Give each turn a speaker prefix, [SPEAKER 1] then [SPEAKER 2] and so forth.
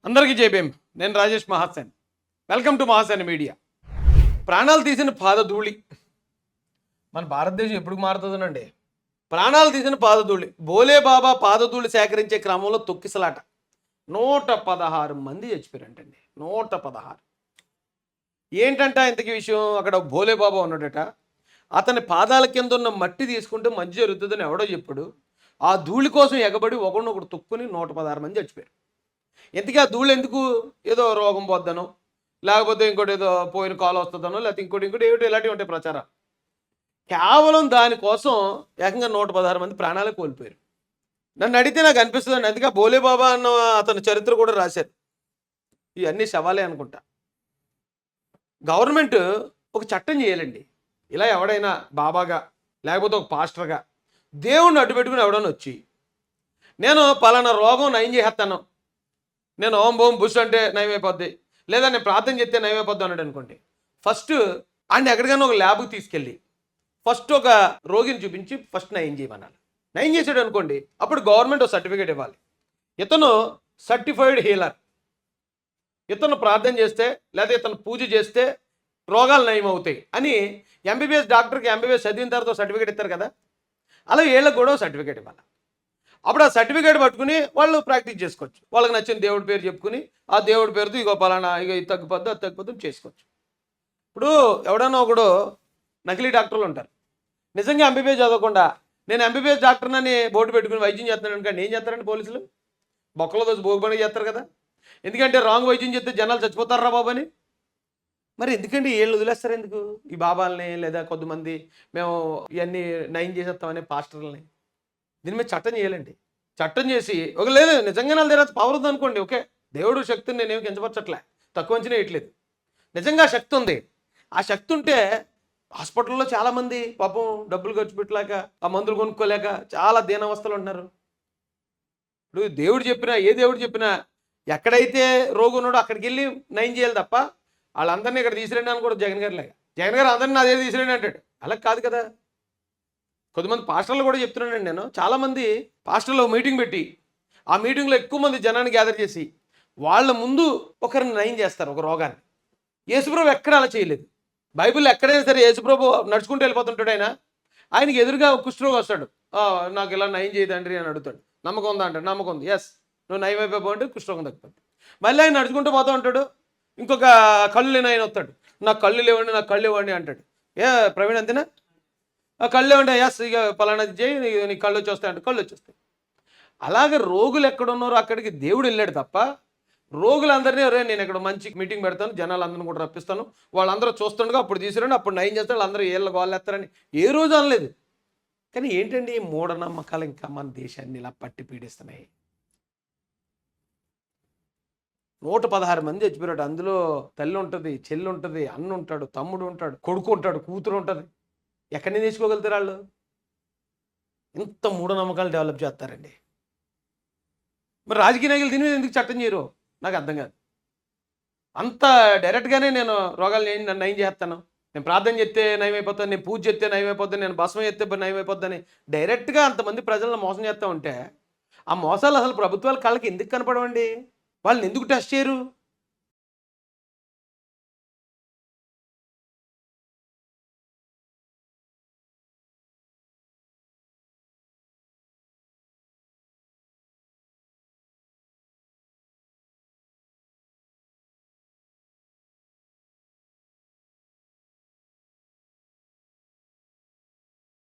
[SPEAKER 1] అందరికీ జేబీఎం. నేను Rajesh Mahasen. Welcome to Mahasen media. ప్రాణాలు తీసిన పాదధూళి. మన భారతదేశం ఎప్పుడు మారుతుందనండి? ప్రాణాలు తీసిన పాదధూళి. భోలే బాబా పాదధూళి సేకరించే క్రమంలో తొక్కిసలాట. 116 మంది చచ్చిపోయారంటండి. 116. ఏంటంట ఇంతకీ విషయం? అక్కడ భోలే బాబా ఉన్నాడట. అతని పాదాల కింద ఉన్న మట్టి తీసుకుంటే మంచి జరుగుతుందని ఎవడో చెప్పాడు. ఆ ధూళి కోసం ఎగబడి ఒకడినొకడు తొక్కుని 116 మంది చచ్చిపోయారు. ఎందుకు ఆ ధూళి ఎందుకు? ఏదో రోగం పోద్దనో, లేకపోతే ఇంకోటి ఏదో పోయిన కాలు వస్తుందనో, లేకపోతే ఇంకోటి ఏమిటి ఇలాంటివి ఉంటాయి ప్రచారం. కేవలం దానికోసం ఏకంగా 116 మంది ప్రాణాలు కోల్పోయారు. నన్ను అడిగితే నాకు అనిపిస్తుందండి. అందుకే భోలే బాబా అన్న అతని చరిత్ర కూడా రాశారు. ఇవన్నీ శవాలే అనుకుంటా. గవర్నమెంట్ ఒక చట్టం చేయాలండి. ఇలా ఎవడైనా బాబాగా లేకపోతే ఒక పాస్టర్గా దేవుణ్ణి అడ్డు పెట్టుకుని ఎవడన్నా వచ్చి నేను పలానా రోగం నయం చేసేస్తాను, నేను ఓం బోం బుష్ అంటే నయమైపోద్ది, లేదా నేను ప్రార్థన చేస్తే నయమైపోద్ది అన్నాడు అనుకోండి. ఫస్ట్ ఆయన ఎక్కడికైనా ఒక ల్యాబ్కి తీసుకెళ్ళి ఫస్ట్ ఒక రోగిని చూపించి ఫస్ట్ నయం చేయమనాలి. నయం చేసాడు అనుకోండి, అప్పుడు గవర్నమెంట్ ఒక సర్టిఫికేట్ ఇవ్వాలి. ఇతను సర్టిఫైడ్ హీలర్, ఇతను ప్రార్థన చేస్తే లేదా ఇతను పూజ చేస్తే రోగాలు నయం అవుతాయి అని ఎంబీబీఎస్ డాక్టర్కి ఎంబీబీఎస్ చదివిన తర్వాత సర్టిఫికేట్ ఇస్తారు కదా, అలా వీళ్ళకి కూడా సర్టిఫికేట్ ఇవ్వాలి. అప్పుడు ఆ సర్టిఫికేట్ పట్టుకుని వాళ్ళు ప్రాక్టీస్ చేసుకోవచ్చు. వాళ్ళకి నచ్చిన దేవుడి పేరు చెప్పుకుని ఆ దేవుడి పేరుతో ఇగో పలానా ఇక ఇది తగ్గిపోద్దు అది తగ్గిపోద్దు చేసుకోవచ్చు. ఇప్పుడు ఎవడన్నా ఒకడు నకిలీ డాక్టర్లు ఉంటారు. నిజంగా ఎంబీబీఎస్ చదవకుండా నేను ఎంబీబీఎస్ డాక్టర్నని బోర్డు పెట్టుకుని వైద్యం చేస్తున్నాను అనుకోండి, ఏం చేస్తారండి పోలీసులు? బొక్కలో దోసి భోగిపని చేస్తారు కదా. ఎందుకంటే రాంగ్ వైద్యం చేస్తే జనాలు చచ్చిపోతారా బాబు అని. మరి ఎందుకండి వీళ్ళు వదిలేస్తారు ఎందుకు? ఈ బాబాల్ని లేదా కొద్దిమంది మేము ఇవన్నీ నయం చేసేస్తామని పాస్టర్లని. దీని మీద చట్టం చేయాలండి. చట్టం చేసి ఒక లేదు నిజంగా నా దగ్గర పవర్ ఉంది అనుకోండి, ఓకే, దేవుడు శక్తిని నేనేమి కించపరచట్లే, తక్కువ అంచనా వేయట్లేదు. నిజంగా శక్తి ఉంది. ఆ శక్తి ఉంటే హాస్పిటల్లో చాలామంది పాపం డబ్బులు ఖర్చు పెట్టలేక ఆ మందులు కొనుక్కోలేక చాలా దీనావస్థలు ఉంటున్నారు. ఇప్పుడు దేవుడు చెప్పినా ఏ దేవుడు చెప్పినా ఎక్కడైతే రోగి ఉన్నాడో అక్కడికి వెళ్ళి నయం చేయాలి తప్ప వాళ్ళందరినీ ఇక్కడ తీసిరండి అని కూడా జగన్ గారు లాగా. జగన్ గారు అందరినీ అదే తీసిరండి అంటాడు. అలా కాదు కదా. కొద్దిమంది పాస్టర్లు కూడా చెప్తున్నానండి. నేను చాలామంది పాస్టర్లు మీటింగ్ పెట్టి ఆ మీటింగ్లో ఎక్కువ మంది జనాన్ని గ్యాదర్ చేసి వాళ్ళ ముందు ఒకరిని నయం చేస్తారు ఒక రోగాన్ని. యేసుప్రభు ఎక్కడ అలా చేయలేదు. బైబిల్ ఎక్కడైనా సరే యేసుప్రభు నడుచుకుంటూ వెళ్ళిపోతుంటాడు. ఆయనకి ఎదురుగా కుష్ఠరోగి వస్తాడు. నాకు ఇలా నయం చేయదండ్రి అని అడుగుతాడు. నమ్మకం ఉందా అంటాడు. నమ్మకం ఉంది. ఎస్, నువ్వు నయం అయిపోయావు అంటే కుష్ఠరోగం తగ్గిపోతుంది. మళ్ళీ ఆయన నడుచుకుంటూ పోతూ ఉంటాడు. ఇంకొక కళ్ళు లేని ఆయన వస్తాడు. నాకు కళ్ళు లేవండి, నాకు కళ్ళు ఇవ్వండి అంటాడు. ఏ ప్రవీణ్ అంతేనా? ఆ కళ్ళు ఇవ్వండి. ఎస్, ఇక పలానా చేయి, నీకు కళ్ళు వచ్చేస్తాయి అంటే కళ్ళు వచ్చేస్తాయి. అలాగే రోగులు ఎక్కడున్నారో అక్కడికి దేవుడు వెళ్ళాడు తప్ప రోగులందరినీ నేను ఇక్కడ మంచి మీటింగ్ పెడతాను, జనాలందరినీ కూడా రప్పిస్తాను, వాళ్ళందరూ చూస్తుండగా అప్పుడు తీసుకురండి, అప్పుడు నయం చేస్తాడు, వాళ్ళందరూ ఏళ్ళ గోళ్ళెత్తారని ఏ రోజు అనలేదు. కానీ ఏంటండి మూఢనమ్మకాలు ఇంకా మన దేశాన్ని ఇలా పట్టి పీడిస్తున్నాయి. 116 మంది చచ్చిపోయాడు. అందులో తల్లి ఉంటుంది, చెల్లి ఉంటుంది, అన్న ఉంటాడు, తమ్ముడు ఉంటాడు, కొడుకు ఉంటాడు, కూతురు ఉంటుంది. ఎక్కడి నుంచి తీసుకోగలుగుతారు వాళ్ళు? ఇంత మూఢనమ్మకాలు డెవలప్ చేస్తారండి. మరి రాజకీయ నాయకులు దీని మీద ఎందుకు చట్టం చేయరు నాకు అర్థం కాదు. అంత డైరెక్ట్గానే నేను రోగాలు నయం చేస్తాను, నేను ప్రార్థన చేస్తే నయమైపోతాను, నేను పూజ చేస్తే నయమైపోతాను, నేను భస్మం చేస్తే నయమైపోద్దని డైరెక్ట్గా అంతమంది ప్రజలను మోసం చేస్తూ ఉంటే ఆ మోసాలు అసలు ప్రభుత్వాల కళ్ళకి ఎందుకు కనపడవండి? వాళ్ళని ఎందుకు టెస్ట్ చేయరు?